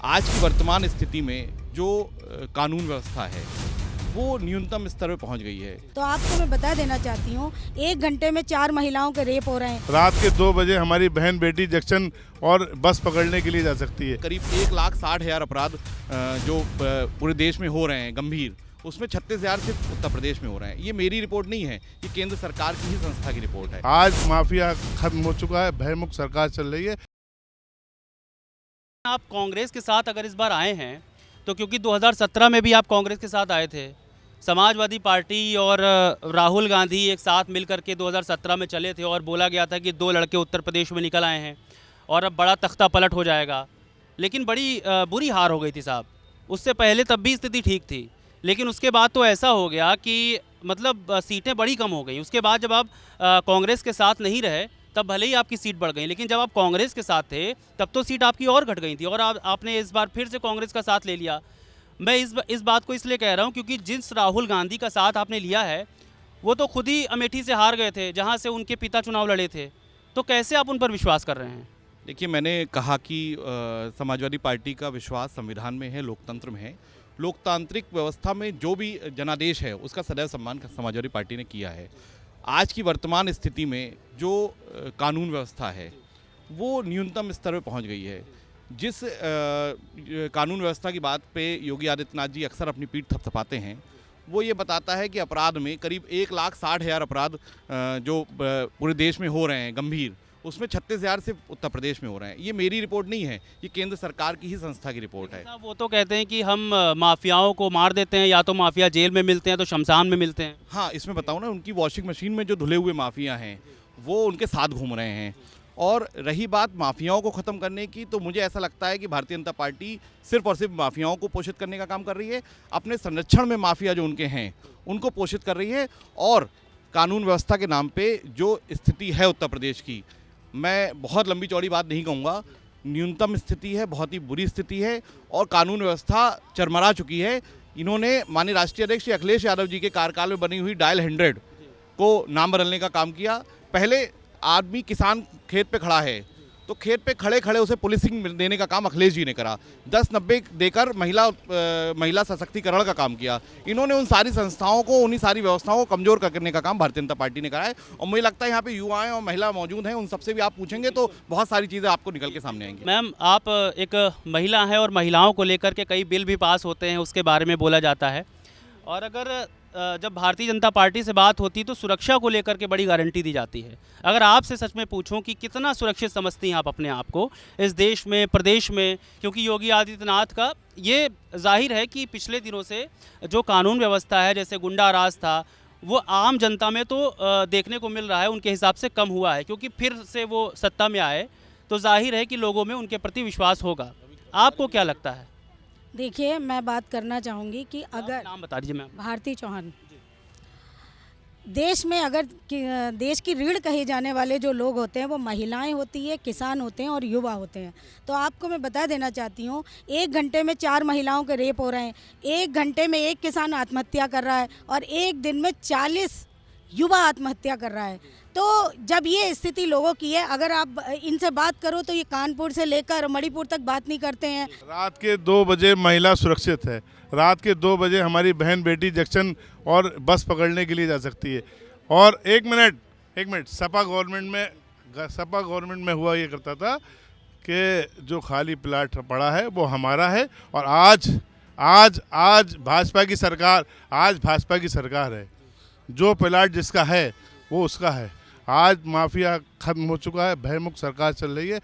आज की वर्तमान स्थिति में जो कानून व्यवस्था है वो न्यूनतम स्तर पे पहुंच गई है। तो आपको मैं बता देना चाहती हूँ, 1 घंटे में 4 महिलाओं के रेप हो रहे हैं। रात के 2 बजे हमारी बहन बेटी जंक्शन और बस पकड़ने के लिए जा सकती है। करीब 1,60,000 अपराध जो पूरे देश में हो रहे हैं गंभीर, उसमें 36,000 सिर्फ उत्तर प्रदेश में हो रहे हैं। ये मेरी रिपोर्ट नहीं है, ये केंद्र सरकार की ही संस्था की रिपोर्ट है। आज माफिया खत्म हो चुका है, भयमुक्त सरकार चल रही है। आप कांग्रेस के साथ अगर इस बार आए हैं तो क्योंकि 2017 में भी आप कांग्रेस के साथ आए थे, समाजवादी पार्टी और राहुल गांधी एक साथ मिलकर के 2017 में चले थे और बोला गया था कि 2 लड़के उत्तर प्रदेश में निकल आए हैं और अब बड़ा तख्ता पलट हो जाएगा। लेकिन बड़ी बुरी हार हो गई थी साहब। उससे पहले तब भी स्थिति ठीक थी, लेकिन उसके बाद तो ऐसा हो गया कि मतलब सीटें बड़ी कम हो गई। उसके बाद जब आप कांग्रेस के साथ नहीं रहे तब भले ही आपकी सीट बढ़ गई, लेकिन जब आप कांग्रेस के साथ थे तब तो सीट आपकी और घट गई थी और आपने इस बार फिर से कांग्रेस का साथ ले लिया। मैं इस बात को इसलिए कह रहा हूं क्योंकि जिस राहुल गांधी का साथ आपने लिया है वो तो खुद ही अमेठी से हार गए थे, जहां से उनके पिता चुनाव लड़े थे। तो कैसे आप उन पर विश्वास कर रहे हैं? देखिए, मैंने कहा कि समाजवादी पार्टी का विश्वास संविधान में है, लोकतंत्र में है। लोकतांत्रिक व्यवस्था में जो भी जनादेश है उसका सदैव सम्मान समाजवादी पार्टी ने किया है। आज की वर्तमान स्थिति में जो कानून व्यवस्था है वो न्यूनतम स्तर पे पहुंच गई है। जिस कानून व्यवस्था की बात पे योगी आदित्यनाथ जी अक्सर अपनी पीठ थपथपाते हैं, वो ये बताता है कि अपराध में करीब 1,60,000 अपराध जो पूरे देश में हो रहे हैं गंभीर, उसमें 36,000 सिर्फ उत्तर प्रदेश में हो रहे हैं। ये मेरी रिपोर्ट नहीं है, ये केंद्र सरकार की ही संस्था की रिपोर्ट है। वो तो कहते हैं कि हम माफियाओं को मार देते हैं, या तो माफिया जेल में मिलते हैं तो शमशान में मिलते हैं। हाँ, इसमें बताऊँ ना, उनकी वॉशिंग मशीन में जो धुले हुए माफिया हैं वो उनके साथ घूम रहे हैं। और रही बात माफियाओं को ख़त्म करने की, तो मुझे ऐसा लगता है कि भारतीय जनता पार्टी सिर्फ और सिर्फ माफियाओं को पोषित करने का काम कर रही है। अपने संरक्षण में माफिया जो उनके हैं उनको पोषित कर रही है। और कानून व्यवस्था के नाम पे जो स्थिति है उत्तर प्रदेश की, मैं बहुत लंबी चौड़ी बात नहीं कहूँगा, न्यूनतम स्थिति है, बहुत ही बुरी स्थिति है और कानून व्यवस्था चरमरा चुकी है। इन्होंने माननीय राष्ट्रीय अध्यक्ष अखिलेश यादव जी के कार्यकाल में बनी हुई डायल 100 को नाम बदलने का काम किया। पहले आदमी किसान खेत पे खड़ा है तो खेत पे खड़े खड़े उसे पुलिसिंग देने का काम अखिलेश जी ने करा। 10-90 देकर महिला सशक्तिकरण का काम किया। इन्होंने उन सारी संस्थाओं को, उन्हीं सारी व्यवस्थाओं को कमजोर करने का काम भारतीय जनता पार्टी ने करा है। और मुझे लगता है यहाँ पे युवाएं और महिला मौजूद हैं, उन सबसे भी आप पूछेंगे तो बहुत सारी चीज़ें आपको निकल के सामने आएंगी। मैम, आप एक महिला हैं और महिलाओं को लेकर के कई बिल भी पास होते हैं, उसके बारे में बोला जाता है। और अगर जब भारतीय जनता पार्टी से बात होती तो सुरक्षा को लेकर के बड़ी गारंटी दी जाती है। अगर आपसे सच में पूछूं कि कितना सुरक्षित समझती हैं आप अपने आप को इस देश में, प्रदेश में, क्योंकि योगी आदित्यनाथ का ये जाहिर है कि पिछले दिनों से जो कानून व्यवस्था है, जैसे गुंडा राज था, वो आम जनता में तो देखने को मिल रहा है उनके हिसाब से कम हुआ है, क्योंकि फिर से वो सत्ता में आए तो जाहिर है कि लोगों में उनके प्रति विश्वास होगा। आपको क्या लगता है? देखिए, मैं बात करना चाहूँगी कि अगर नाम बता दीजिए मैम। भारती चौहान। देश में अगर देश की रीढ़ कहे जाने वाले जो लोग होते हैं वो महिलाएं होती है, किसान होते हैं और युवा होते हैं। तो आपको मैं बता देना चाहती हूँ, 1 घंटे में 4 महिलाओं के रेप हो रहे हैं, 1 घंटे में 1 किसान आत्महत्या कर रहा है और 1 दिन में 40 युवा आत्महत्या कर रहा है। तो जब ये स्थिति लोगों की है, अगर आप इनसे बात करो तो ये कानपुर से लेकर मणिपुर तक बात नहीं करते हैं। रात के 2 बजे महिला सुरक्षित है। रात के 2 बजे हमारी बहन बेटी जंक्शन और बस पकड़ने के लिए जा सकती है। और एक मिनट सपा गवर्नमेंट में हुआ ये करता था कि जो खाली प्लाट पड़ा है वो हमारा है। और आज भाजपा की सरकार है। जो प्लाट जिसका है वो उसका है। आज माफिया खत्म हो चुका है, भयमुक्त सरकार चल रही है।